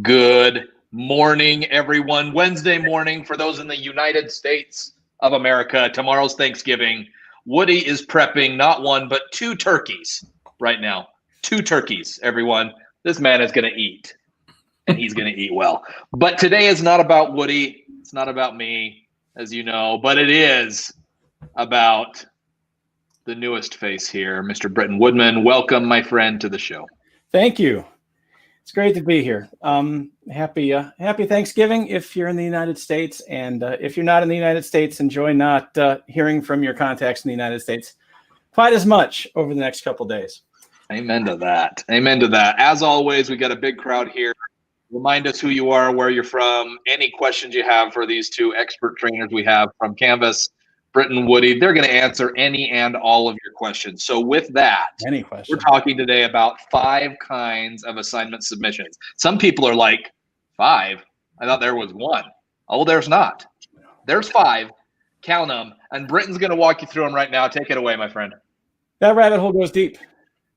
Good morning, everyone. Wednesday morning for those in the United States of America. Tomorrow's Thanksgiving. Woody is prepping not one, but two turkeys right now. Two turkeys, everyone. This man is going to eat, and he's going to eat well. But today is not about Woody. It's not about me, as you know, but it is about the newest face here, Mr. Britton Woodman. Welcome, my friend, to the show. Thank you. It's great to be here. Happy Thanksgiving if you're in the United States, and if you're not in the United States, enjoy not hearing from your contacts in the United States quite as much over the next couple days. Amen to that. Amen to that. As always, we got a big crowd here. Remind us who you are, where you're from, any questions you have for these two expert trainers we have from Canvas, Britton, Woody. They're going to answer any and all of your questions. So with that, we're talking today about 5 kinds of assignment submissions. Some people are like, 5? I thought there was 1. Oh, there's not. There's 5. Count them. And Britton's going to walk you through them right now. Take it away, my friend. That rabbit hole goes deep.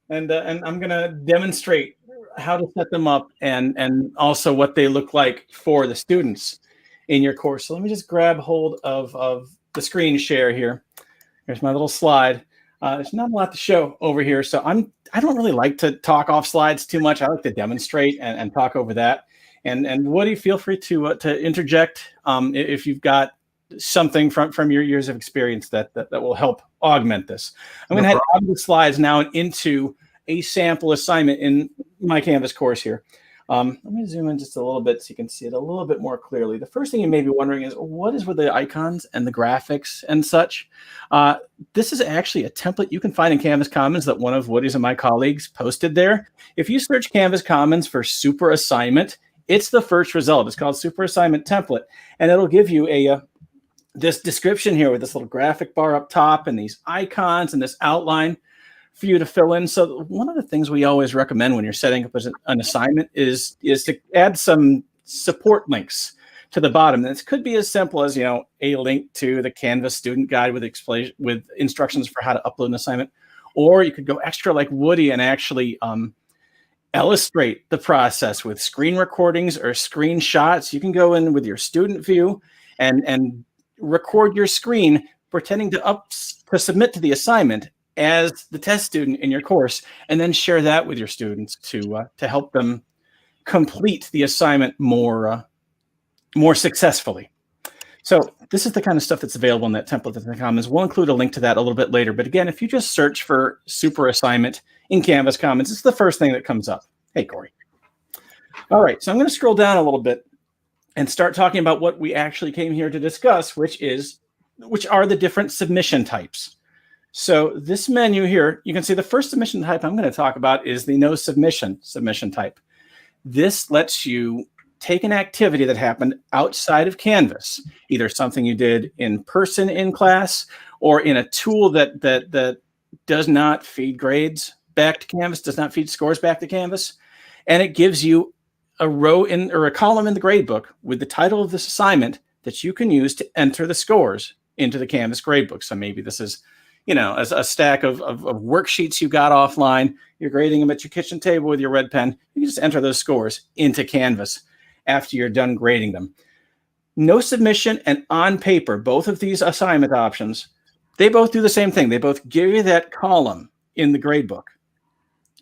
And I'm going to demonstrate how to set them up and also what they look like for the students in your course. So let me just grab hold of the screen share here. Here's my little slide. There's not a lot to show over here, so I don't really like to talk off slides too much. I like to demonstrate and talk over that. And Woody, feel free to interject if you've got something from your years of experience that will help augment this. I'm going to head out of the slides now and into a sample assignment in my Canvas course here. Let me zoom in just a little bit so you can see it a little bit more clearly. The first thing you may be wondering is, what is with the icons and the graphics and such? This is actually a template you can find in Canvas Commons that one of Woody's and my colleagues posted there. If you search Canvas Commons for Super Assignment, it's the first result. It's called Super Assignment Template, and it'll give you this description here with this little graphic bar up top and these icons and this outline for you to fill in. So one of the things we always recommend when you're setting up an assignment is to add some support links to the bottom. And this could be as simple as, a link to the Canvas student guide with instructions for how to upload an assignment. Or you could go extra like Woody and actually illustrate the process with screen recordings or screenshots. You can go in with your student view and record your screen pretending to submit to the assignment as the test student in your course, and then share that with your students to help them complete the assignment more successfully. So this is the kind of stuff that's available in that template in the Commons. We'll include a link to that a little bit later. But again, if you just search for Super Assignment in Canvas Commons, it's the first thing that comes up. Hey, Corey. All right, so I'm going to scroll down a little bit and start talking about what we actually came here to discuss, which are the different submission types. So this menu here, you can see the first submission type I'm going to talk about is the no submission type. This lets you take an activity that happened outside of Canvas, either something you did in person in class or in a tool that does not feed grades back to Canvas, does not feed scores back to Canvas. And it gives you a row or a column in the gradebook with the title of this assignment that you can use to enter the scores into the Canvas gradebook. So maybe this is as a stack of worksheets you got offline, you're grading them at your kitchen table with your red pen. You can just enter those scores into Canvas after you're done grading them. No submission and on paper, both of these assignment options, they both do the same thing. They both give you that column in the gradebook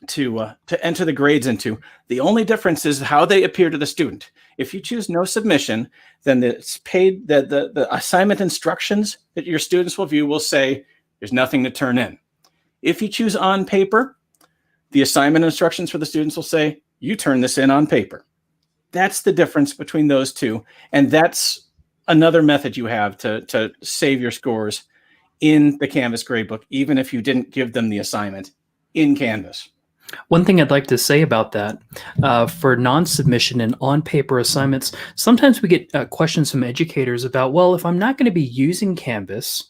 to enter the grades into. The only difference is how they appear to the student. If you choose no submission, then the assignment instructions that your students will view will say, there's nothing to turn in. If you choose on paper, the assignment instructions for the students will say, you turn this in on paper. That's the difference between those two. And that's another method you have to save your scores in the Canvas gradebook, even if you didn't give them the assignment in Canvas. One thing I'd like to say about that, for non-submission and on-paper assignments, sometimes we get questions from educators about, well, if I'm not going to be using Canvas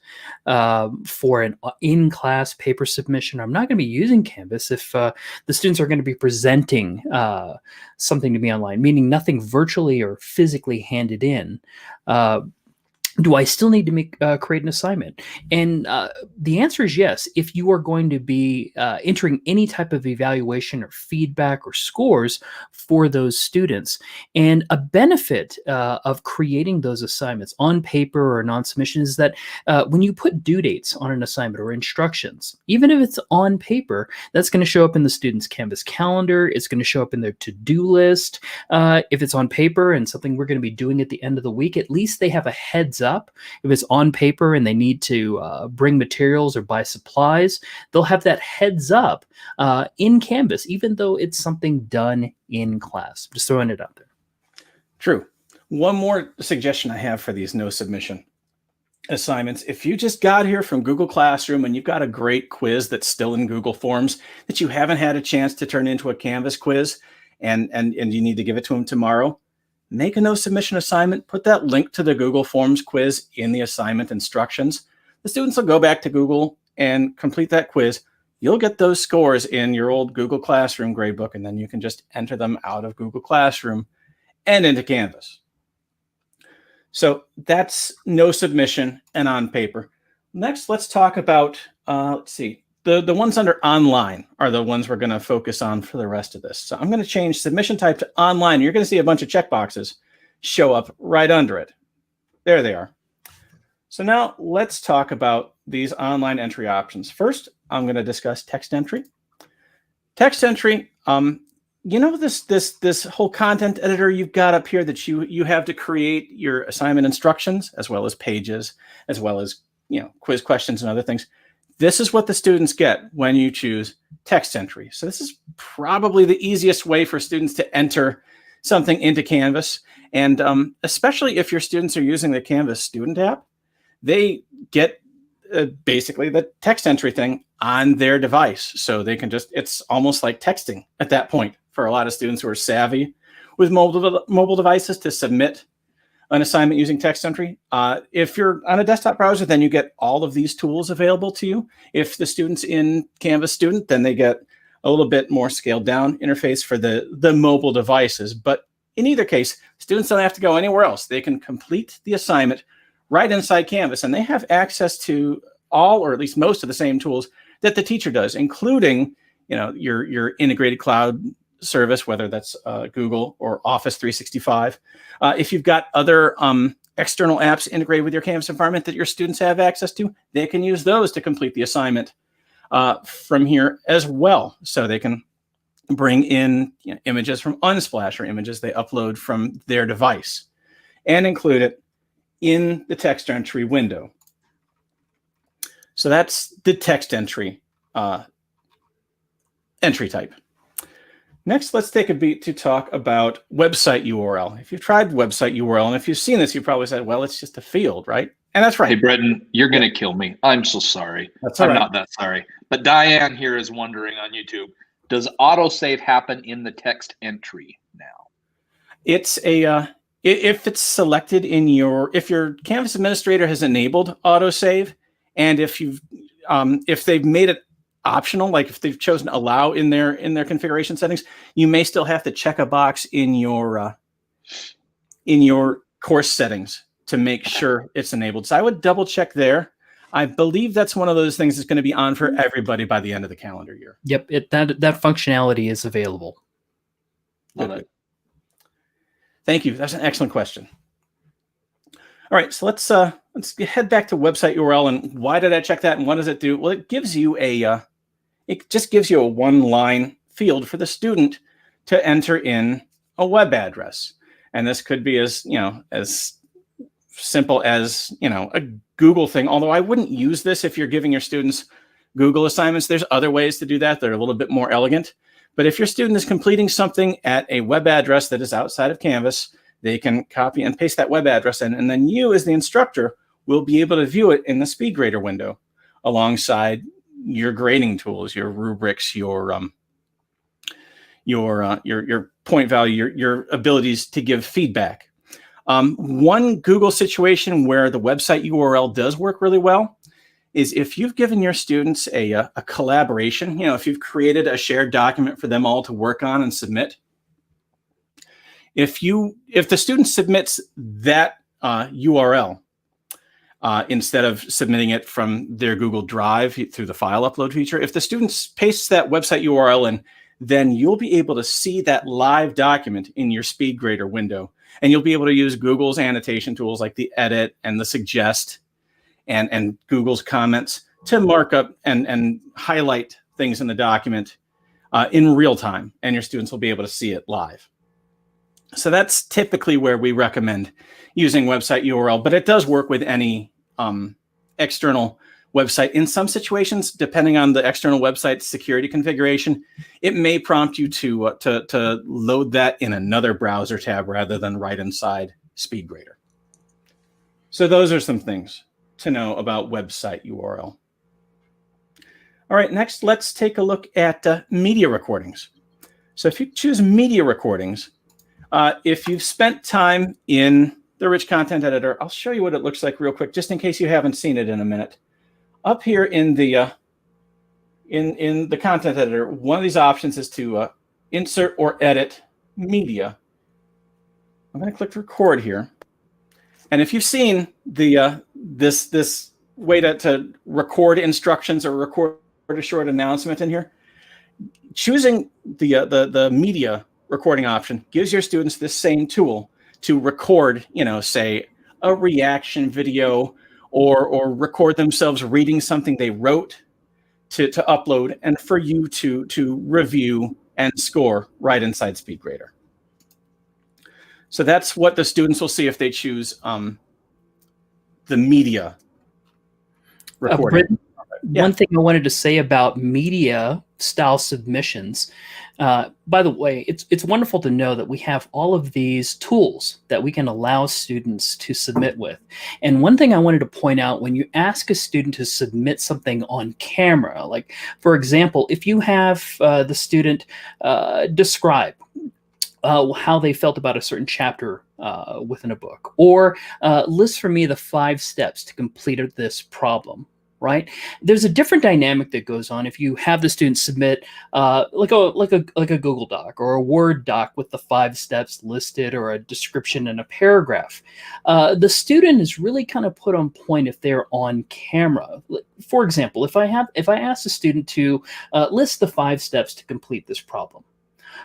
for an in-class paper submission, I'm not going to be using Canvas if the students are going to be presenting something to me online, meaning nothing virtually or physically handed in. do I still need to create an assignment? And the answer is yes. If you are going to be entering any type of evaluation or feedback or scores for those students, and a benefit of creating those assignments on paper or non-submission is that when you put due dates on an assignment or instructions, even if it's on paper, that's going to show up in the student's Canvas calendar. It's going to show up in their to-do list. If it's on paper and something we're going to be doing at the end of the week, at least they have a heads up. If it's on paper and they need to bring materials or buy supplies, they'll have that heads up in Canvas, even though it's something done in class. Just throwing it out there. True. One more suggestion I have for these no submission assignments. If you just got here from Google Classroom and you've got a great quiz that's still in Google Forms that you haven't had a chance to turn into a Canvas quiz, and you need to give it to them tomorrow, make a no submission assignment, put that link to the Google Forms quiz in the assignment instructions. The students will go back to Google and complete that quiz. You'll get those scores in your old Google Classroom gradebook, and then you can just enter them out of Google Classroom and into Canvas. So that's no submission and on paper. Next, let's talk about, let's see, the ones under online are the ones we're going to focus on for the rest of this. So I'm going to change submission type to online. You're going to see a bunch of checkboxes show up right under it. There they are. So now let's talk about these online entry options. First, I'm going to discuss text entry. Text entry, you know, this whole content editor you've got up here that you have to create your assignment instructions, as well as pages, as well as, you know, quiz questions and other things. This is what the students get when you choose text entry. So this is probably the easiest way for students to enter something into Canvas. And especially if your students are using the Canvas student app, they get basically the text entry thing on their device. So they can just, it's almost like texting at that point for a lot of students who are savvy with mobile devices to submit an assignment using text entry. If you're on a desktop browser, then you get all of these tools available to you. If the student's in Canvas Student, then they get a little bit more scaled down interface for the mobile devices. But in either case, students don't have to go anywhere else. They can complete the assignment right inside Canvas, and they have access to all, or at least most of the same tools that the teacher does, including, you know, your integrated cloud service, whether that's Google or Office 365. If you've got other external apps integrated with your Canvas environment that your students have access to, they can use those to complete the assignment from here as well. So they can bring in, you know, images from Unsplash or images they upload from their device and include it in the text entry window. So that's the text entry entry type. Next, let's take a beat to talk about website URL. If you've tried website URL, and if you've seen this, you probably said, well, it's just a field, right? And that's right. Hey, Bretton, you're going to kill me. I'm so sorry. That's all right. I'm not that sorry. But Diane here is wondering on YouTube, does autosave happen in the text entry now? It's a, if it's selected in if your Canvas administrator has enabled autosave, and if they've made it optional, like if they've chosen allow in their configuration settings, you may still have to check a box in your course settings to make sure it's enabled. So I would double check there. I believe that's one of those things that's going to be on for everybody by the end of the calendar year. Yep, that functionality is available. Love it. Thank you. That's an excellent question. All right, so let's head back to website URL. And why did I check that? And what does it do? Well, it gives you it just gives you a one-line field for the student to enter in a web address. And this could be as simple as, you know, a Google thing. Although I wouldn't use this if you're giving your students Google assignments. There's other ways to do that that are a little bit more elegant. But if your student is completing something at a web address that is outside of Canvas, they can copy and paste that web address in, and then you as the instructor will be able to view it in the Speedgrader window alongside your grading tools, your rubrics, your point value, your abilities to give feedback. One Google situation where the website URL does work really well is if you've given your students a collaboration, you know, if you've created a shared document for them all to work on and submit. If the student submits that URL instead of submitting it from their Google Drive through the file upload feature. If the student pastes that website URL in, then you'll be able to see that live document in your Speedgrader window. And you'll be able to use Google's annotation tools like the edit and the suggest and Google's comments to mark up and highlight things in the document in real time. And your students will be able to see it live. So that's typically where we recommend using website URL, but it does work with any external website. In some situations, depending on the external website security configuration, it may prompt you to load that in another browser tab rather than right inside Speedgrader. So those are some things to know about website URL. All right, next, let's take a look at media recordings. So if you choose media recordings, if you've spent time in the Rich Content Editor, I'll show you what it looks like real quick, just in case you haven't seen it in a minute. Up here in the Content Editor, one of these options is to insert or edit media. I'm going to click record here, and if you've seen the this way to record instructions or record a short announcement in here, choosing the media recording option gives your students this same tool to record, say a reaction video or record themselves reading something they wrote to upload and for you to review and score right inside Speedgrader. So that's what the students will see if they choose the media recording. One thing I wanted to say about media style submissions, by the way, it's wonderful to know that we have all of these tools that we can allow students to submit with. And one thing I wanted to point out, when you ask a student to submit something on camera, like for example, if you have the student describe how they felt about a certain chapter within a book, or list for me the 5 steps to complete this problem, right? There's a different dynamic that goes on if you have the student submit like a Google Doc or a Word doc with the 5 steps listed, or a description and a paragraph. The student is really kind of put on point if they're on camera. For example, if I ask the student to list the 5 steps to complete this problem,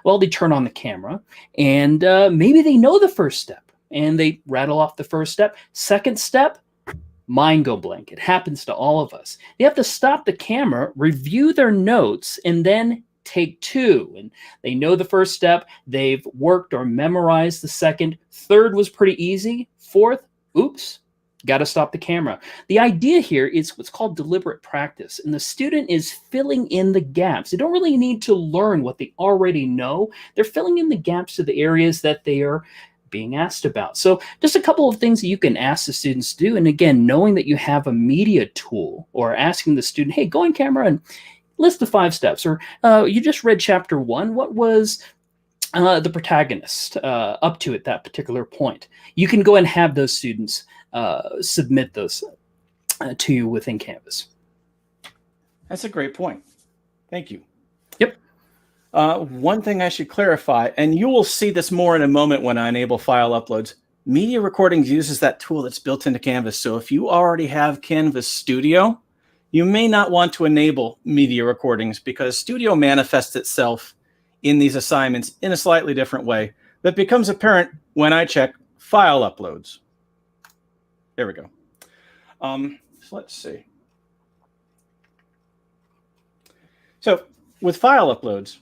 well, they turn on the camera and maybe they know the first step and they rattle off the first step. Second step, mind go blank. It happens to all of us. They have to stop the camera, review their notes, and then take 2. And they know the first step. They've worked or memorized the second. Third was pretty easy. Fourth, oops, got to stop the camera. The idea here is what's called deliberate practice, and the student is filling in the gaps. They don't really need to learn what they already know. They're filling in the gaps to the areas that they are being asked about. So just a couple of things that you can ask the students to do. And again, knowing that you have a media tool, or asking the student, hey, go on camera and list the 5 steps, or you just read chapter 1. What was the protagonist up to at that particular point? You can go and have those students submit those to you within Canvas. That's a great point. Thank you. Yep. One thing I should clarify, and you will see this more in a moment when I enable file uploads, media recordings uses that tool that's built into Canvas. So if you already have Canvas Studio, you may not want to enable media recordings, because Studio manifests itself in these assignments in a slightly different way that becomes apparent when I check file uploads. There we go. So let's see. So with file uploads,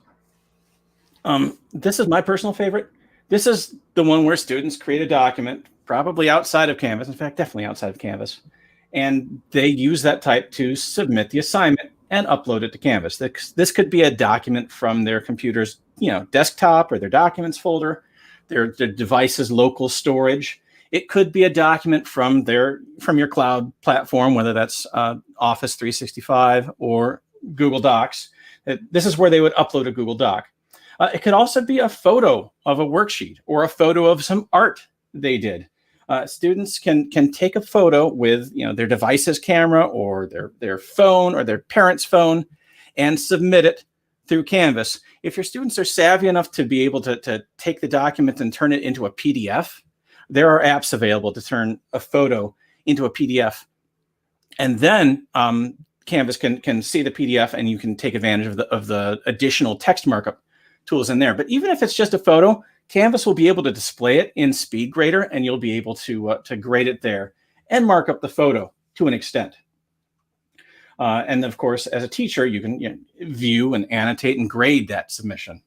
this is my personal favorite. This is the one where students create a document, probably outside of Canvas, in fact, definitely outside of Canvas, and they use that type to submit the assignment and upload it to Canvas. This could be a document from their computer's desktop, or their documents folder, their device's local storage. It could be a document from your cloud platform, whether that's Office 365 or Google Docs. This is where they would upload a Google Doc. It could also be a photo of a worksheet, or a photo of some art they did. Students can take a photo with their device's camera, or their phone, or their parent's phone, and submit it through Canvas. If your students are savvy enough to be able to take the document and turn it into a PDF, there are apps available to turn a photo into a PDF. And then Canvas can see the PDF, and you can take advantage of the additional text markup tools in there. But even if it's just a photo, Canvas will be able to display it in Speedgrader, and you'll be able to grade it there and mark up the photo to an extent. And of course, as a teacher, you can view and annotate and grade that submission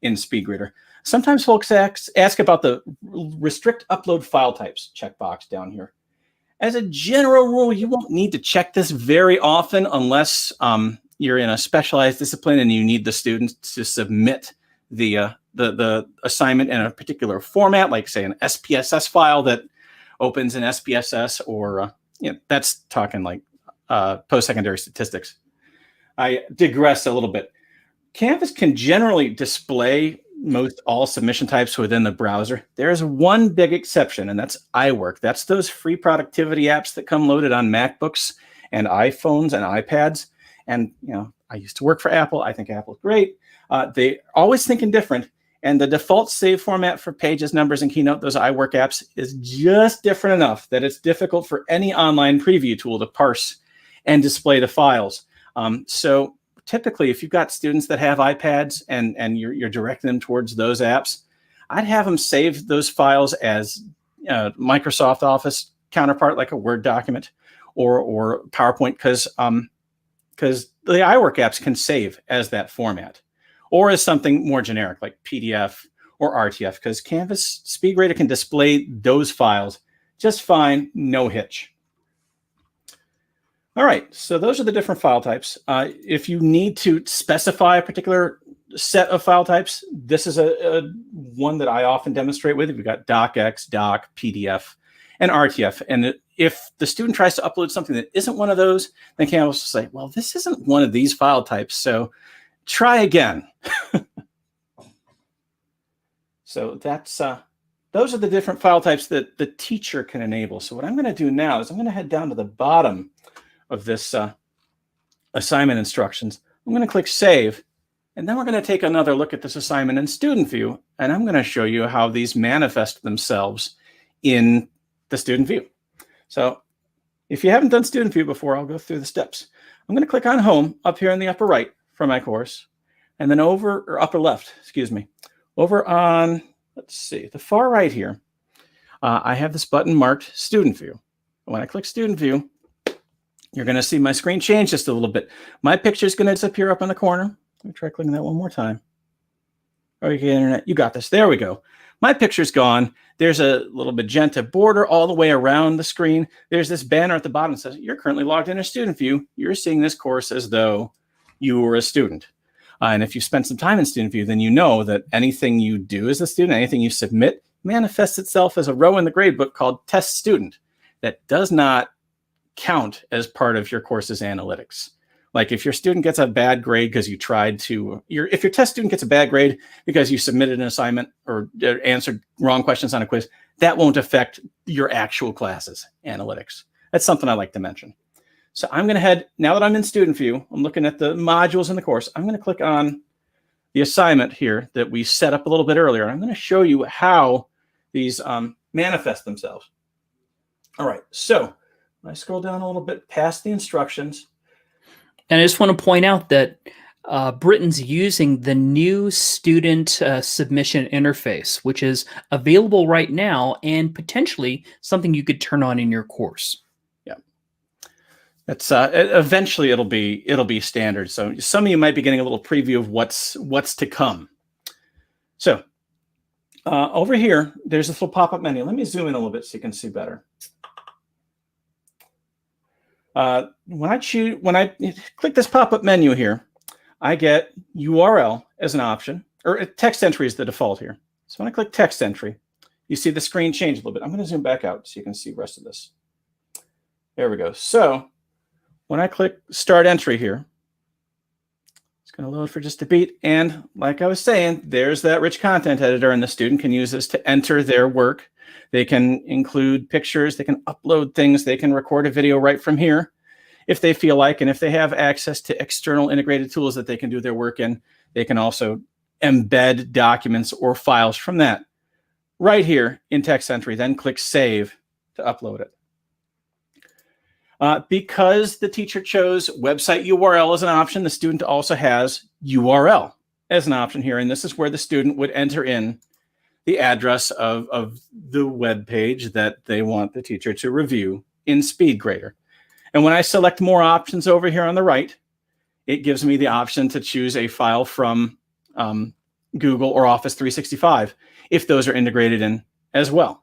in Speedgrader. Sometimes folks ask about the restrict upload file types checkbox down here. As a general rule, you won't need to check this very often unless you're in a specialized discipline and you need the students to submit the assignment in a particular format, like say an SPSS file that opens in SPSS, or that's talking like post-secondary statistics. I digress a little bit. Canvas can generally display most all submission types within the browser. There's one big exception, and that's Iwork. That's those free productivity apps that come loaded on MacBooks and iPhones and iPads. And I used to work for Apple. I think Apple's great. They always thinking different. And the default save format for Pages, Numbers, and Keynote, those Iwork apps, is just different enough that it's difficult for any online preview tool to parse and display the files. So typically, if you've got students that have iPads and you're directing them towards those apps, I'd have them save those files as Microsoft Office counterpart, like a Word document or PowerPoint, because the Iwork apps can save as that format, or as something more generic like PDF or RTF, because Canvas Speedgrader can display those files just fine, no hitch. All right, so those are the different file types. If you need to specify a particular set of file types, this is a one that I often demonstrate with. We've got docx, doc, PDF, and RTF. And if the student tries to upload something that isn't one of those, then Canvas will say, well, this isn't one of these file types, so try again. So that's those are the different file types that the teacher can enable. So what I'm going to do now is I'm going to head down to the bottom of this assignment instructions. I'm going to click Save, and then we're going to take another look at this assignment in Student View, and I'm going to show you how these manifest themselves in the Student View. So if you haven't done Student View before, I'll go through the steps. I'm going to click on Home up here in the upper right for my course, and then upper left, excuse me, over on, let's see, the far right here, I have this button marked Student View. When I click Student View, you're going to see my screen change just a little bit. My picture is going to disappear up in the corner. Let me try clicking that one more time. Okay, Internet, you got this. There we go. My picture's gone. There's a little magenta border all the way around the screen. There's this banner at the bottom that says, you're currently logged in a Student View. You're seeing this course as though you were a student. And if you spent some time in Student View, then you know that anything you do as a student, anything you submit, manifests itself as a row in the gradebook called Test Student that does not count as part of your course's analytics. Like if your student gets a bad grade because you tried to, if your test student gets a bad grade because you submitted an assignment or answered wrong questions on a quiz, that won't affect your actual class's analytics. That's something I like to mention. So I'm going to head, now that I'm in Student View, I'm looking at the modules in the course. I'm going to click on the assignment here that we set up a little bit earlier. I'm going to show you how these manifest themselves. All right, so I scroll down a little bit past the instructions. And I just want to point out that Britain's using the new student submission interface, which is available right now and potentially something you could turn on in your course. Yeah, that's eventually it'll be standard. So some of you might be getting a little preview of what's to come. So over here, there's this little pop-up menu. Let me zoom in a little bit so you can see better. When I click this pop-up menu here, I get URL as an option, or text entry is the default here. So when I click text entry, you see the screen change a little bit. I'm going to zoom back out so you can see the rest of this. There we go. So when I click start entry here, it's going to load for just a beat. And like I was saying, there's that rich content editor, and the student can use this to enter their work. They can include pictures, they can upload things, they can record a video right from here if they feel like, and if they have access to external integrated tools that they can do their work in, they can also embed documents or files from that right here in text entry, then click save to upload it. Because the teacher chose website URL as an option, the student also has URL as an option here. And this is where the student would enter in the address of the web page that they want the teacher to review in Speedgrader. And when I select more options over here on the right, it gives me the option to choose a file from Google or Office 365 if those are integrated in as well.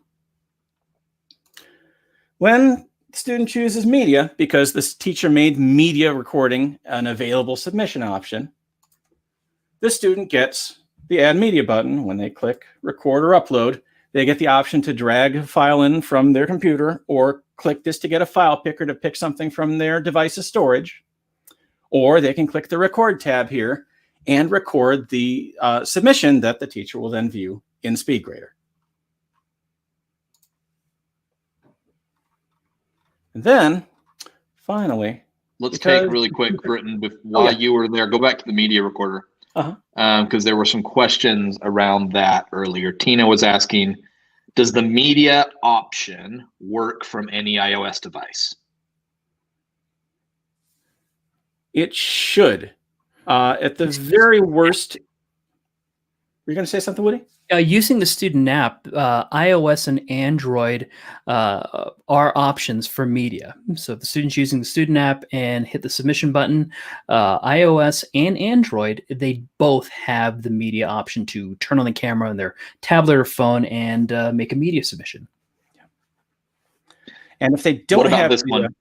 When the student chooses media, because this teacher made media recording an available submission option, the student gets the Add Media button. When they click Record or Upload, they get the option to drag a file in from their computer or click this to get a file picker to pick something from their device's storage. Or they can click the Record tab here and record the submission that the teacher will then view in Speedgrader. And then, finally, let's take really quick, Britton, while you were there, go back to the media recorder. Because there were some questions around that earlier. Tina was asking, does the media option work from any iOS device? It should. At the very worst, were you going to say something, Woody? Using the student app, iOS and Android are options for media. So if the student's using the student app and hit the submission button, iOS and Android, they both have the media option to turn on the camera on their tablet or phone and make a media submission. And if they don't have this one?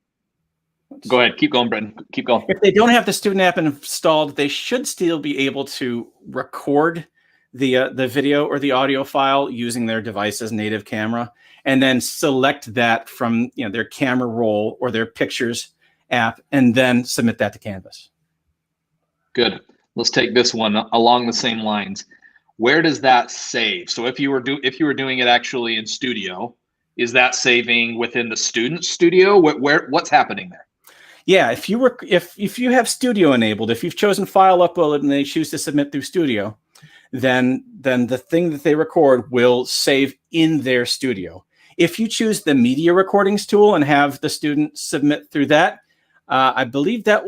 Go ahead. Keep going, Brendan. Keep going. If they don't have the student app installed, they should still be able to record the video or the audio file using their device's native camera, and then select that from their camera roll or their pictures app, and then submit that to Canvas. Good. Let's take this one along the same lines. Where does that save? So if you were doing it actually in Studio, is that saving within the student studio? What's happening there? Yeah, if you have Studio enabled, if you've chosen File Upload and they choose to submit through Studio, then the thing that they record will save in their studio. If you choose the media recordings tool and have the student submit through that, I believe that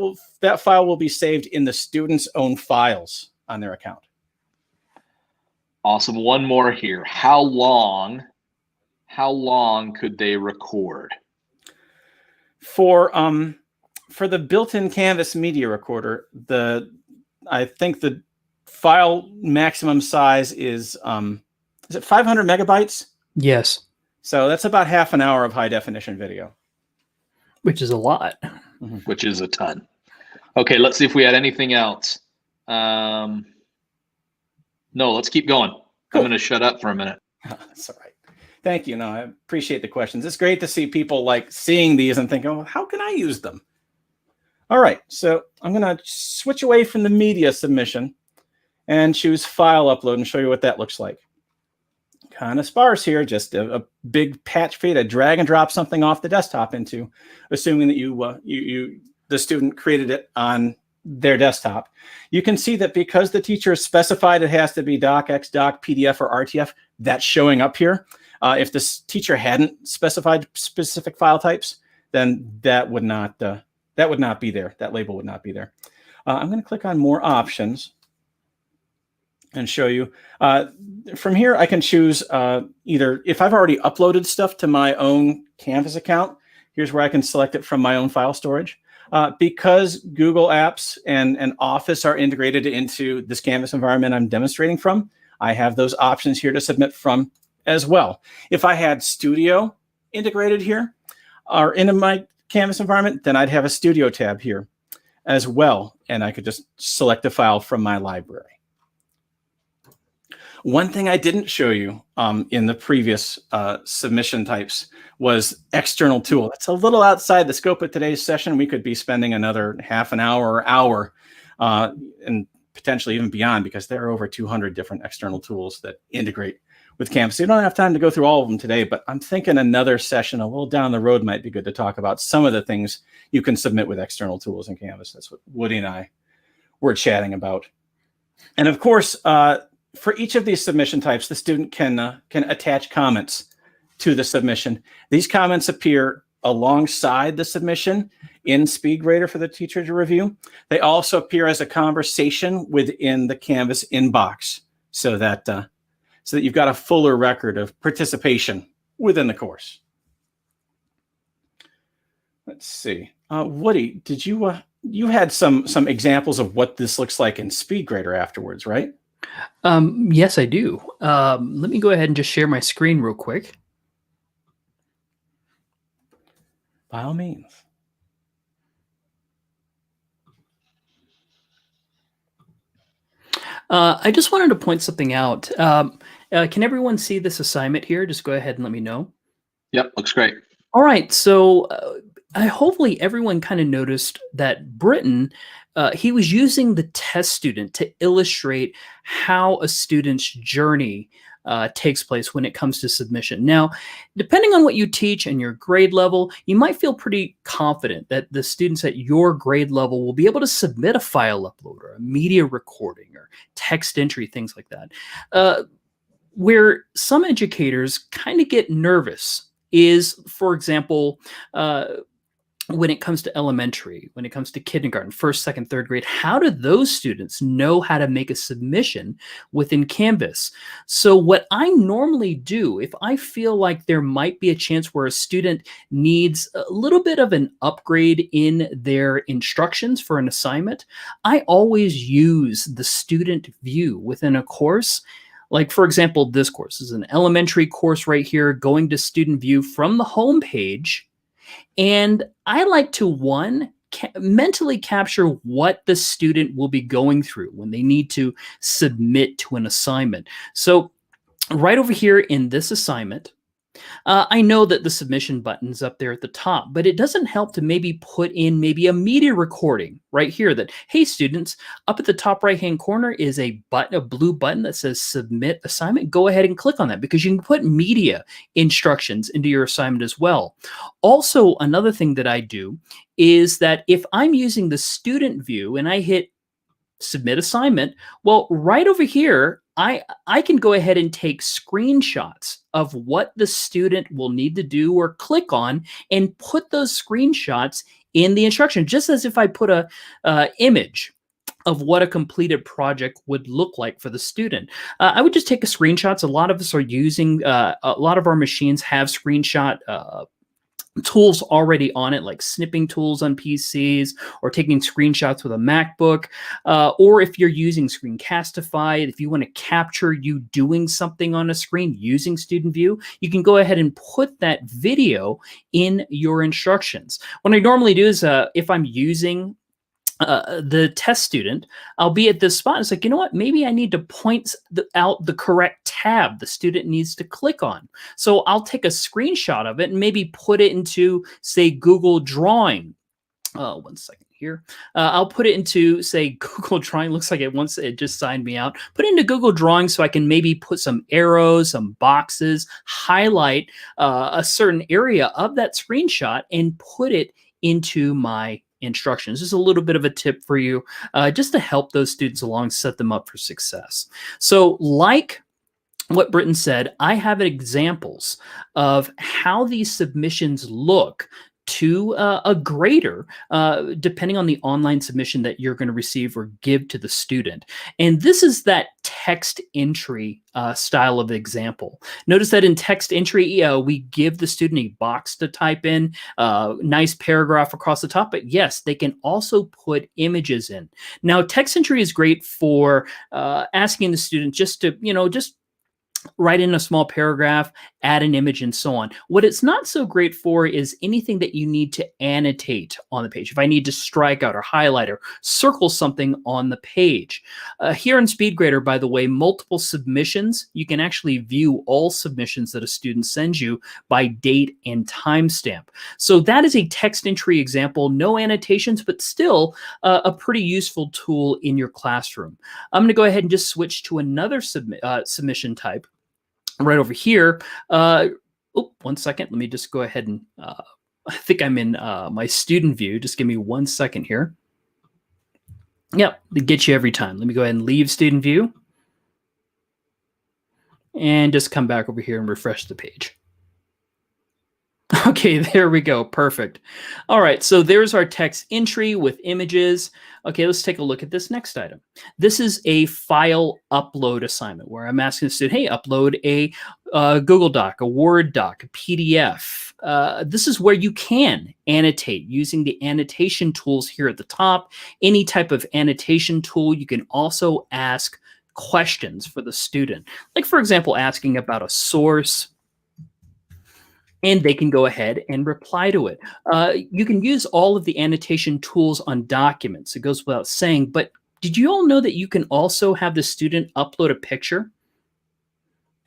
file will be saved in the student's own files on their account. Awesome. One more here. How long could they record? For the built-in Canvas media recorder, I think the file maximum size is it 500 megabytes? Yes. So that's about half an hour of high definition video. Which is a lot. Which is a ton. Okay, let's see if we had anything else. No, let's keep going. Cool. I'm going to shut up for a minute. That's all right. Thank you. No, I appreciate the questions. It's great to see people like seeing these and thinking, oh, how can I use them? All right, so I'm going to switch away from the media submission and choose File Upload and show you what that looks like. Kind of sparse here, just a big patch for you to drag and drop something off the desktop into, assuming that the student created it on their desktop. You can see that because the teacher has specified it has to be docx, doc, PDF, or RTF, that's showing up here. If the teacher hadn't specified specific file types, then that would not be there. That label would not be there. I'm going to click on More Options and show you. From here, I can choose either, if I've already uploaded stuff to my own Canvas account, here's where I can select it from my own file storage. Because Google Apps and Office are integrated into this Canvas environment I'm demonstrating from, I have those options here to submit from as well. If I had Studio integrated here or into my Canvas environment, then I'd have a Studio tab here as well, and I could just select a file from my library. One thing I didn't show you in the previous submission types was external tool. It's a little outside the scope of today's session. We could be spending another half an hour or hour and potentially even beyond, because there are over 200 different external tools that integrate with Canvas. We don't have time to go through all of them today, but I'm thinking another session a little down the road might be good to talk about some of the things you can submit with external tools in Canvas. That's what Woody and I were chatting about. And of course, for each of these submission types, the student can attach comments to the submission. These comments appear alongside the submission in Speedgrader for the teacher to review. They also appear as a conversation within the Canvas inbox, so that you've got a fuller record of participation within the course. Let's see. Woody, did you you had some examples of what this looks like in Speedgrader afterwards, right? Yes, I do. Let me go ahead and just share my screen real quick. By all means. I just wanted to point something out. Can everyone see this assignment here? Just go ahead and let me know. Yep, looks great. All right, so hopefully everyone kind of noticed that Britton, he was using the test student to illustrate how a student's journey takes place when it comes to submission. Now, depending on what you teach and your grade level, you might feel pretty confident that the students at your grade level will be able to submit a file upload or a media recording or text entry, things like that. Where some educators kind of get nervous is, for example, when it comes to elementary, when it comes to kindergarten, first, second, third grade, how do those students know how to make a submission within Canvas? So what I normally do, if I feel like there might be a chance where a student needs a little bit of an upgrade in their instructions for an assignment, I always use the student view within a course. Like, for example, this course is an elementary course right here, going to student view from the home page. And I like to, mentally capture what the student will be going through when they need to submit to an assignment. So right over here in this assignment, I know that the submission button's up there at the top, but it doesn't help to maybe put in maybe a media recording right here that, hey, students, up at the top right-hand corner is a button, a blue button that says submit assignment. Go ahead and click on that because you can put media instructions into your assignment as well. Also, another thing that I do is that if I'm using the student view and I hit submit assignment, well, right over here, I can go ahead and take screenshots of what the student will need to do or click on and put those screenshots in the instruction, just as if I put a image of what a completed project would look like for the student. I would just take a screenshots. A lot of us are using, a lot of our machines have screenshot tools already on it, like snipping tools on PCs or taking screenshots with a MacBook. Or if you're using Screencastify, if you want to capture you doing something on a screen using Student View, you can go ahead and put that video in your instructions. What I normally do is if I'm using the test student, I'll be at this spot. It's like, you know what? Maybe I need to point out the correct tab the student needs to click on. So I'll take a screenshot of it and maybe put it into, say, Google Drawing. 1 second here. I'll put it into, say, Google Drawing. Looks like it just signed me out. Put it into Google Drawing so I can maybe put some arrows, some boxes, highlight a certain area of that screenshot and put it into my instructions. Just a little bit of a tip for you, just to help those students along, set them up for success. So like what Britton said, I have examples of how these submissions look to a grader, depending on the online submission that you're going to receive or give to the student. And this is that text entry style of example. Notice that in text entry, we give the student a box to type in, nice paragraph across the top, but yes, they can also put images in. Now, text entry is great for asking the student just to, just write in a small paragraph, add an image, and so on. What it's not so great for is anything that you need to annotate on the page. If I need to strike out or highlight or circle something on the page. Here in Speedgrader, by the way, multiple submissions, you can actually view all submissions that a student sends you by date and timestamp. So that is a text entry example, no annotations, but still a pretty useful tool in your classroom. I'm going to go ahead and just switch to another submission type. Right over here. 1 second. Let me just go ahead and I think I'm in my student view. Just give me 1 second here. Yep, they get you every time. Let me go ahead and leave student view and just come back over here and refresh the page. Okay, Okay, there we go. Perfect. All right, so there's our text entry with images. Okay, let's take a look at this next item. This is a file upload assignment where I'm asking the student, hey, upload a Google Doc, a Word doc, a PDF. This is where you can annotate using the annotation tools here at the top. Any type of annotation tool. You can also ask questions for the student. Like, for example, asking about a source, and they can go ahead and reply to it. You can use all of the annotation tools on documents. It goes without saying, but did you all know that you can also have the student upload a picture?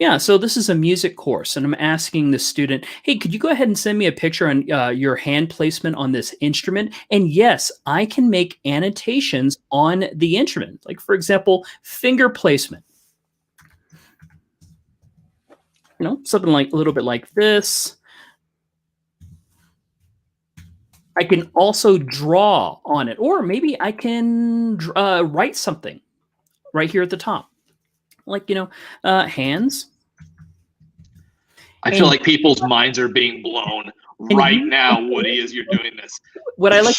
Yeah, so this is a music course, and I'm asking the student, hey, could you go ahead and send me a picture on your hand placement on this instrument? And yes, I can make annotations on the instrument. Like, for example, finger placement. You know, something like a little bit like this. I can also draw on it, or maybe I can write something right here at the top, like, you know, hands. I feel like people's minds are being blown right now, Woody, as you're doing this. What I like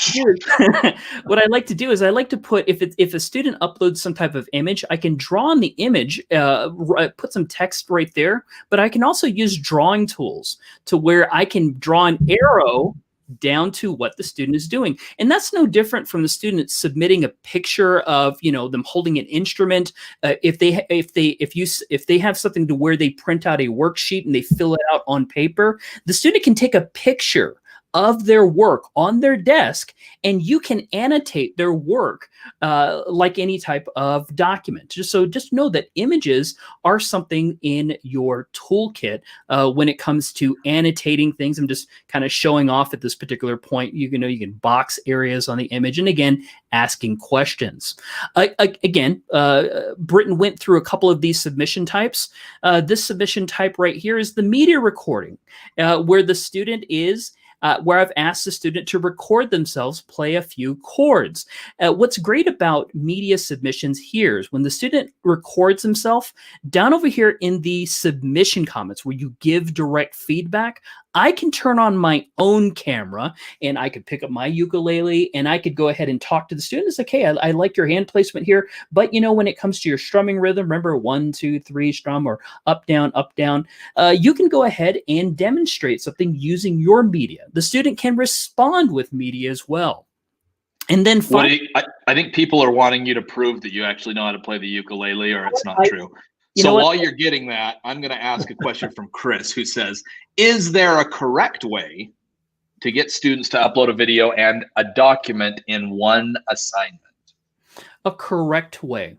to do is, I like to put, if a student uploads some type of image, I can draw on the image, put some text right there, but I can also use drawing tools to where I can draw an arrow down to what the student is doing. And that's no different from the student submitting a picture of, you know, them holding an instrument. If they have something to where they print out a worksheet and they fill it out on paper, the student can take a picture of their work on their desk, and you can annotate their work like any type of document. Just know that images are something in your toolkit when it comes to annotating things. I'm just kind of showing off at this particular point. You can box areas on the image, and again, asking questions. Again, Britton went through a couple of these submission types. This submission type right here is the media recording, where the student is where I've asked the student to record themselves play a few chords. What's great about media submissions here is when the student records himself, down over here in the submission comments where you give direct feedback, I can turn on my own camera and I could pick up my ukulele and I could go ahead and talk to the student. It's like, hey, I like your hand placement here, but you know, when it comes to your strumming rhythm, remember 1, 2, 3 strum or up, down, you can go ahead and demonstrate something using your media. The student can respond with media as well. And then finally, I think people are wanting you to prove that you actually know how to play the ukulele, or it's not true. So while you're getting that, I'm going to ask a question from Chris, who says, is there a correct way to get students to upload a video and a document in one assignment? A correct way.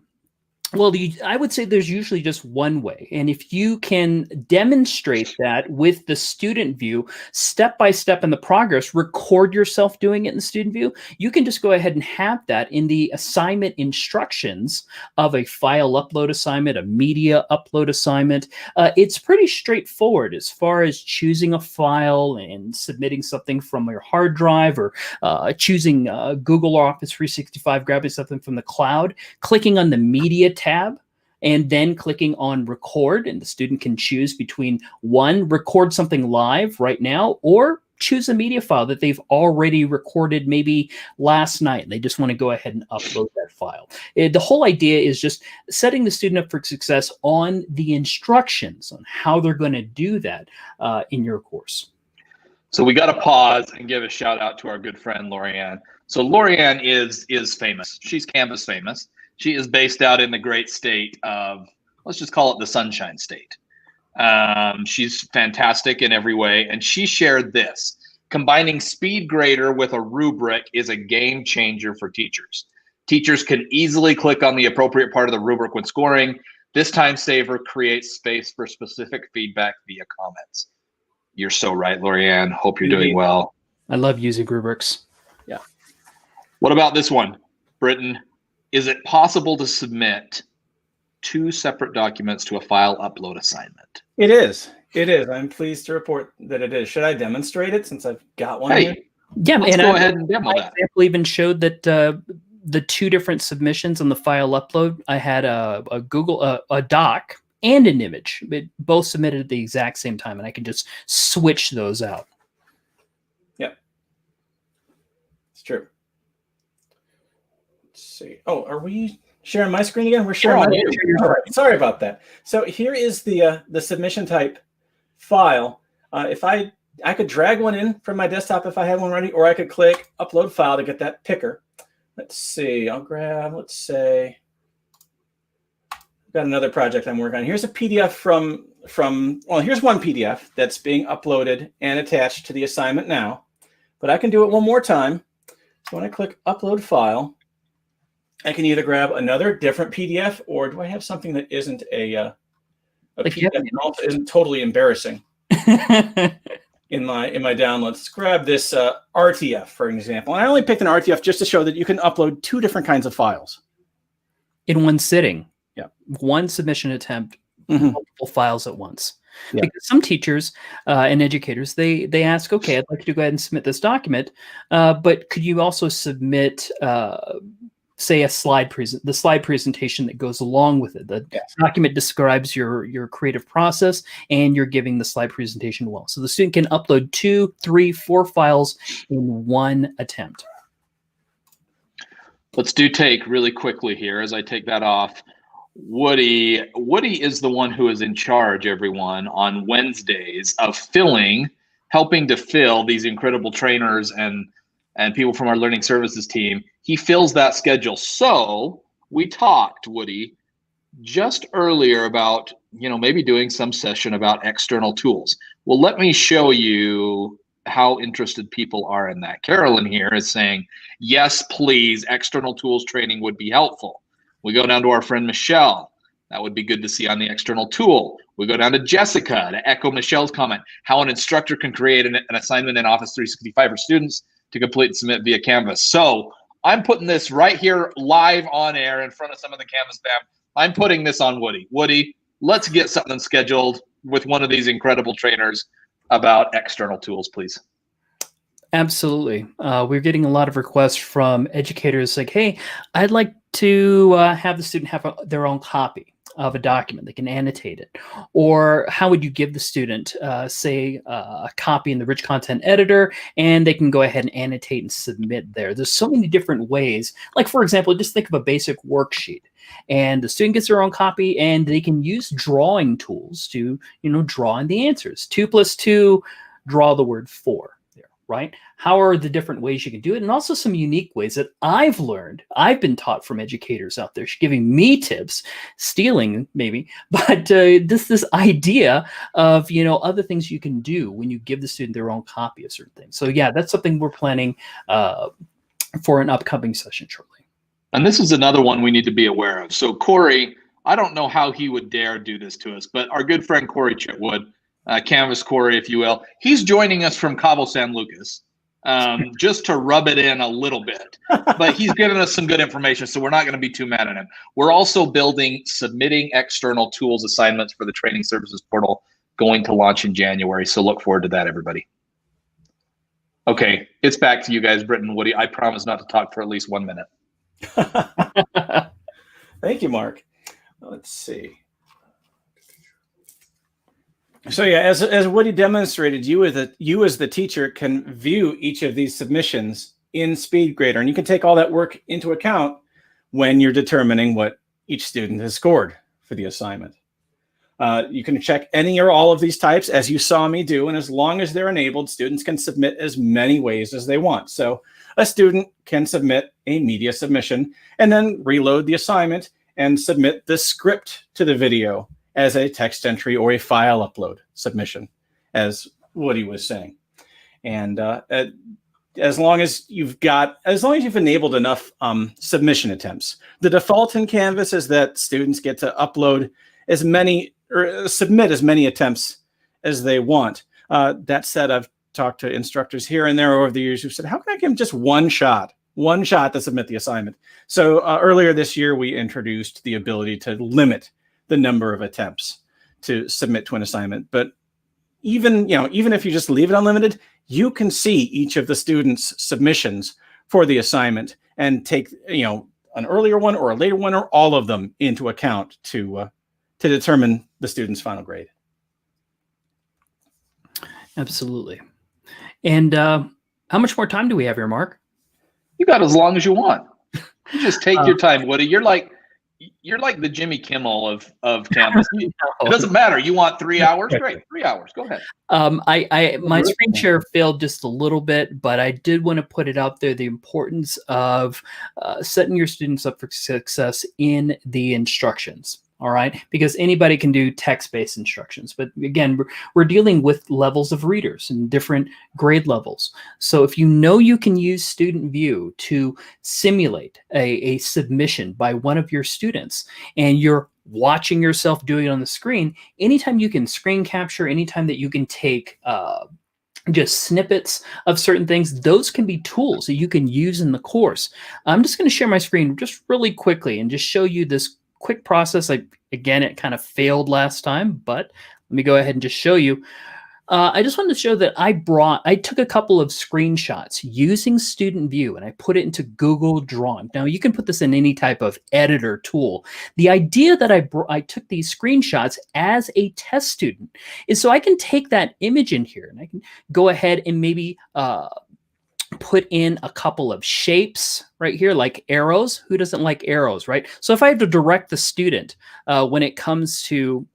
Well, I would say there's usually just one way. And if you can demonstrate that with the student view, step by step in the progress, record yourself doing it in the student view, you can just go ahead and have that in the assignment instructions of a file upload assignment, a media upload assignment. It's pretty straightforward as far as choosing a file and submitting something from your hard drive, or choosing Google Office 365, grabbing something from the cloud, clicking on the media tab, and then clicking on record, and the student can choose between one, record something live right now, or choose a media file that they've already recorded maybe last night and they just want to go ahead and upload that file. The whole idea is just setting the student up for success on the instructions on how they're going to do that in your course. So we got to pause and give a shout out to our good friend Lorianne. So Lorianne is famous. She's Canvas famous. She is based out in the great state of, let's just call it the Sunshine State. She's fantastic in every way. And she shared this: combining Speedgrader with a rubric is a game changer for teachers. Teachers can easily click on the appropriate part of the rubric when scoring. This time saver creates space for specific feedback via comments. You're so right, Lorianne. Hope you're doing well. I love using rubrics. Yeah. What about this one, Britton? Is it possible to submit 2 separate documents to a file upload assignment? It is. It is. I'm pleased to report that it is. Should I demonstrate it since I've got one here? Yeah, let's go ahead and demo that. My example even showed that the 2 different submissions on the file upload, I had a Google a doc and an image, but both submitted at the exact same time, and I can just switch those out. It's true. Let's see. Oh, are we sharing my screen again? We're sharing my screen. All right. Sorry about that. So here is the submission type file. If I could drag one in from my desktop if I had one ready, or I could click upload file to get that picker. Let's see. I'll grab, let's say, I've got another project I'm working on. Here's a PDF from well, here's one PDF that's being uploaded and attached to the assignment now, but I can do it one more time. So when I click upload file, I can either grab another different PDF, or do I have something that isn't a PDF and also isn't totally embarrassing in my downloads? Let's grab this RTF, for example. And I only picked an RTF just to show that you can upload two different kinds of files in one sitting. Yeah, one submission attempt, multiple files at once. Yeah. Because some teachers and educators, they ask, okay, I'd like you to go ahead and submit this document, but could you also submit, say, the slide presentation that goes along with it? The document describes your creative process, and you're giving the slide presentation well. So the student can upload 2, 3, 4 files in one attempt. Let's do take really quickly here as I take that off. Woody is the one who is in charge, everyone, on Wednesdays of helping to fill these incredible trainers and people from our learning services team. He fills that schedule. So we talked, Woody, just earlier about, maybe doing some session about external tools. Well, let me show you how interested people are in that. Carolyn here is saying, yes, please, external tools training would be helpful. We go down to our friend Michelle. That would be good to see on the external tool. We go down to Jessica to echo Michelle's comment, how an instructor can create an assignment in Office 365 for students to complete and submit via Canvas. So I'm putting this right here live on air in front of some of the Canvas fam. I'm putting this on Woody. Woody, let's get something scheduled with one of these incredible trainers about external tools, please. Absolutely. We're getting a lot of requests from educators like, hey, I'd like to have the student have their own copy of a document. They can annotate it. Or how would you give the student, say, a copy in the rich content editor, and they can go ahead and annotate and submit there. There's so many different ways. Like, for example, just think of a basic worksheet. And the student gets their own copy, and they can use drawing tools to, draw in the answers. 2 + 2, draw the word 4. Right? How are the different ways you can do it? And also some unique ways that I've been taught from educators out there giving me tips, stealing maybe, but this idea of, other things you can do when you give the student their own copy of certain things. So yeah, that's something we're planning for an upcoming session shortly. And this is another one we need to be aware of. So Corey, I don't know how he would dare do this to us, but our good friend Corey Chitwood, Canvas Corey, if you will. He's joining us from Cabo San Lucas, just to rub it in a little bit. But he's giving us some good information, so we're not going to be too mad at him. We're also submitting external tools assignments for the training services portal, going to launch in January. So look forward to that, everybody. Okay, it's back to you guys, Britt and Woody. I promise not to talk for at least 1 minute. Thank you, Mark. Let's see. So yeah, as Woody demonstrated, you as the teacher can view each of these submissions in Speedgrader, and you can take all that work into account when you're determining what each student has scored for the assignment. You can check any or all of these types, as you saw me do, and as long as they're enabled, students can submit as many ways as they want. So a student can submit a media submission and then reload the assignment and submit the script to the video as a text entry or a file upload submission, as Woody was saying. And as long as you've enabled enough submission attempts, the default in Canvas is that students get to upload as many or submit as many attempts as they want. That said, I've talked to instructors here and there over the years who said, how can I give them just one shot to submit the assignment? So earlier this year, we introduced the ability to limit the number of attempts to submit to an assignment. But even if you just leave it unlimited, you can see each of the students' submissions for the assignment and take an earlier one or a later one or all of them into account to determine the student's final grade. Absolutely. And how much more time do we have here, Mark? You got as long as you want. You just take your time, Woody. You're like the Jimmy Kimmel of Canvas. It doesn't matter. You want 3 hours? Great, 3 hours. Go ahead. My screen share failed just a little bit, but I did want to put it out there, the importance of setting your students up for success in the instructions. All right, because anybody can do text-based instructions, but again, we're dealing with levels of readers and different grade levels. So if you know you can use Student View to simulate a submission by one of your students, and you're watching yourself doing it on the screen, anytime you can screen capture, anytime that you can take just snippets of certain things, those can be tools that you can use in the course. I'm just going to share my screen just really quickly and just show you this quick process. Again, it kind of failed last time, but let me go ahead and just show you. I just wanted to show that I took a couple of screenshots using Student View and I put it into Google Drawing. Now you can put this in any type of editor tool. The idea that I took these screenshots as a test student is so I can take that image in here and I can go ahead and maybe put in a couple of shapes right here, like arrows. Who doesn't like arrows, right? So if I have to direct the student when it comes to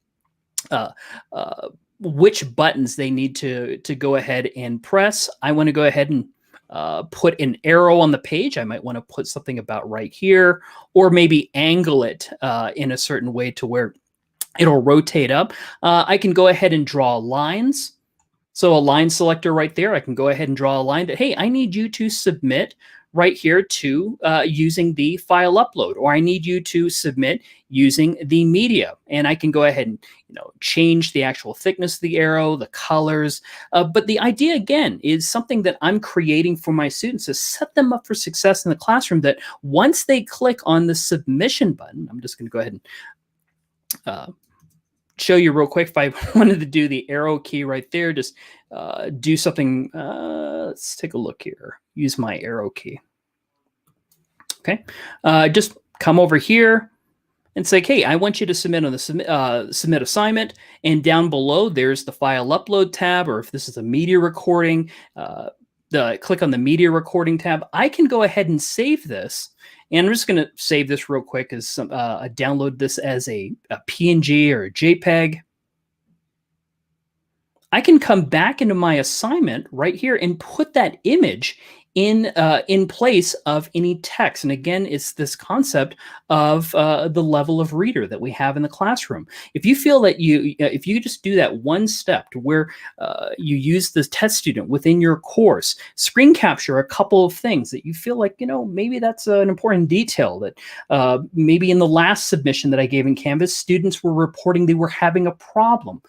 which buttons they need to go ahead and press, I want to go ahead and put an arrow on the page. I might want to put something about right here, or maybe angle it in a certain way to where it'll rotate up. I can go ahead and draw lines. So a line selector right there, I can go ahead and draw a line that, hey, I need you to submit right here to using the file upload, or I need you to submit using the media. And I can go ahead and change the actual thickness of the arrow, the colors. But the idea, again, is something that I'm creating for my students to set them up for success in the classroom, that once they click on the submission button, I'm just going to go ahead and show you real quick. If I wanted to do the arrow key right there, just do something. Let's take a look here. Use my arrow key. Okay. Just come over here and say, hey, I want you to submit on the submit assignment. And down below, there's the file upload tab, or if this is a media recording, click on the media recording tab. I can go ahead and save this. And I'm just going to save this real quick as download this as a PNG or a JPEG. I can come back into my assignment right here and put that image in place of any text. And again, it's this concept of the level of reader that we have in the classroom. If you feel that if you just do that one step to where you use the test student within your course, screen capture a couple of things that you feel like, maybe that's an important detail that maybe in the last submission that I gave in Canvas, students were reporting they were having a problem.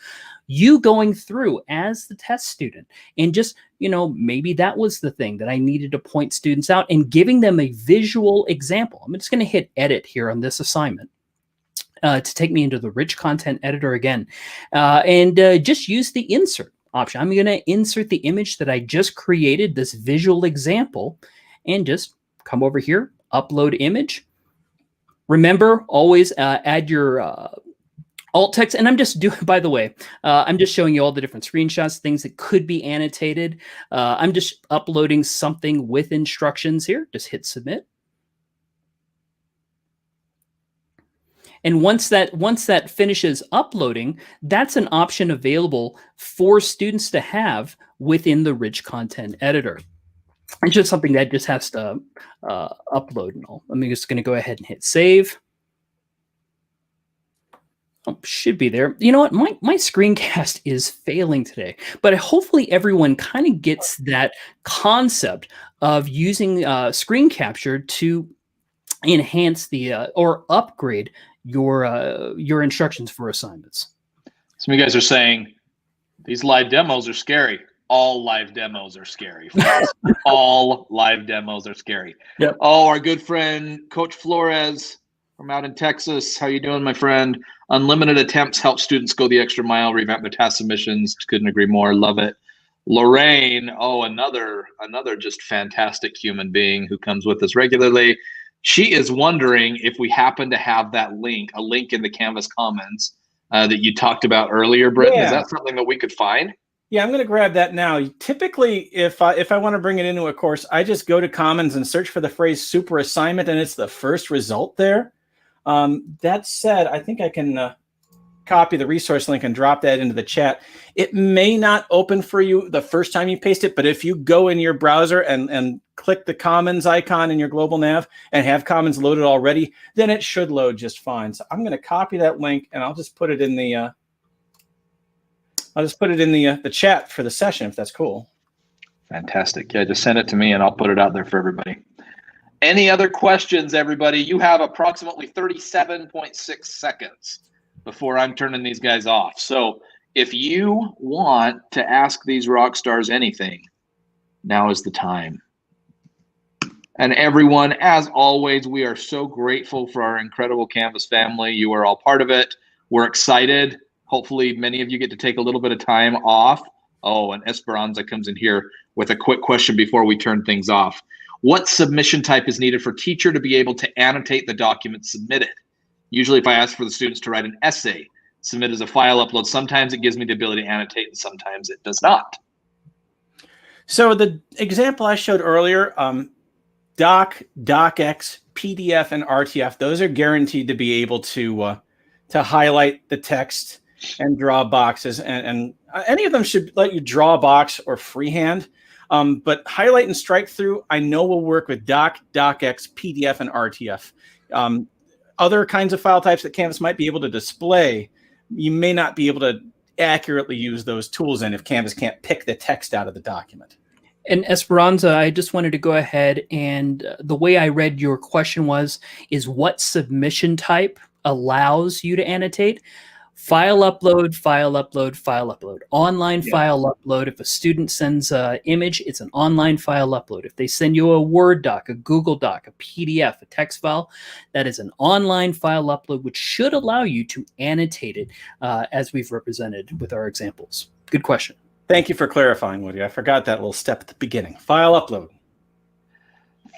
You going through as the test student and just, maybe that was the thing that I needed to point students out, and giving them a visual example. I'm just going to hit edit here on this assignment to take me into the rich content editor again, and just use the insert option. I'm going to insert the image that I just created, this visual example, and just come over here, upload image. Remember, always add your alt text. And I'm just doing, by the way, I'm just showing you all the different screenshots, things that could be annotated. I'm just uploading something with instructions here. Just hit submit. And once that finishes uploading, that's an option available for students to have within the rich content editor. It's just something that just has to upload and all. I'm just going to go ahead and hit save. Oh, should be there. You know what? My screencast is failing today, but hopefully everyone kind of gets that concept of using screen capture to enhance the or upgrade your instructions for assignments. Some of you guys are saying these live demos are scary. All live demos are scary. All live demos are scary. Yep. Oh, our good friend Coach Flores from out in Texas. How you doing, my friend? Unlimited attempts help students go the extra mile, revamp their task submissions. Couldn't agree more. Love it. Lorraine, oh, another just fantastic human being who comes with us regularly. She is wondering if we happen to have that link, a link in the Canvas comments that you talked about earlier, Britton. Yeah. Is that something that we could find? Yeah, I'm going to grab that now. Typically, if I want to bring it into a course, I just go to Commons and search for the phrase super assignment, and it's the first result there. That said, I think I can copy the resource link and drop that into the chat. It may not open for you the first time you paste it, but if you go in your browser and click the Commons icon in your global nav and have Commons loaded already, then it should load just fine. So I'm going to copy that link and I'll just put it in the the chat for the session, if that's cool. Fantastic. Yeah, just send it to me and I'll put it out there for everybody. Any other questions, everybody? You have approximately 37.6 seconds before I'm turning these guys off. So if you want to ask these rock stars anything, now is the time. And everyone, as always, we are so grateful for our incredible Canvas family. You are all part of it. We're excited. Hopefully many of you get to take a little bit of time off. Oh, and Esperanza comes in here with a quick question before we turn things off. What submission type is needed for teacher to be able to annotate the document submitted? Usually if I ask for the students to write an essay, submit as a file upload, sometimes it gives me the ability to annotate and sometimes it does not. So the example I showed earlier, Doc, DocX, PDF, and RTF, those are guaranteed to be able to highlight the text and draw boxes, and any of them should let you draw a box or freehand. But highlight and strike through, I know will work with Doc, DocX, PDF, and RTF. Other kinds of file types that Canvas might be able to display, you may not be able to accurately use those tools in if Canvas can't pick the text out of the document. And Esperanza, I just wanted to go ahead and the way I read your question is what submission type allows you to annotate? File upload, file upload, file upload. Online file upload. If a student sends an image, it's an online file upload. If they send you a Word doc, a Google doc, a PDF, a text file, that is an online file upload, which should allow you to annotate it as we've represented with our examples. Good question. Thank you for clarifying, Woody. I forgot that little step at the beginning. File upload.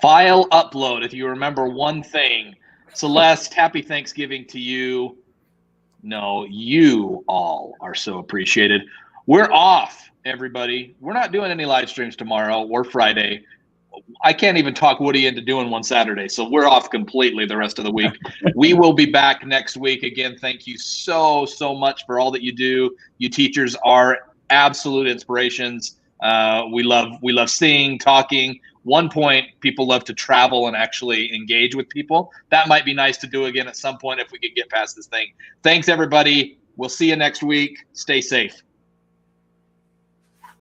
File upload. If you remember one thing, Celeste, happy Thanksgiving to you. No, you all are so appreciated. We're off, everybody. We're not doing any live streams tomorrow or Friday. I can't even talk Woody into doing one Saturday, so we're off completely the rest of the week. We will be back next week. Again, thank you so much for all that you do. You teachers are absolute inspirations. We love seeing, talking. One point, people love to travel and actually engage with people. That might be nice to do again at some point if we could get past this thing. Thanks, everybody. We'll see you next week. Stay safe.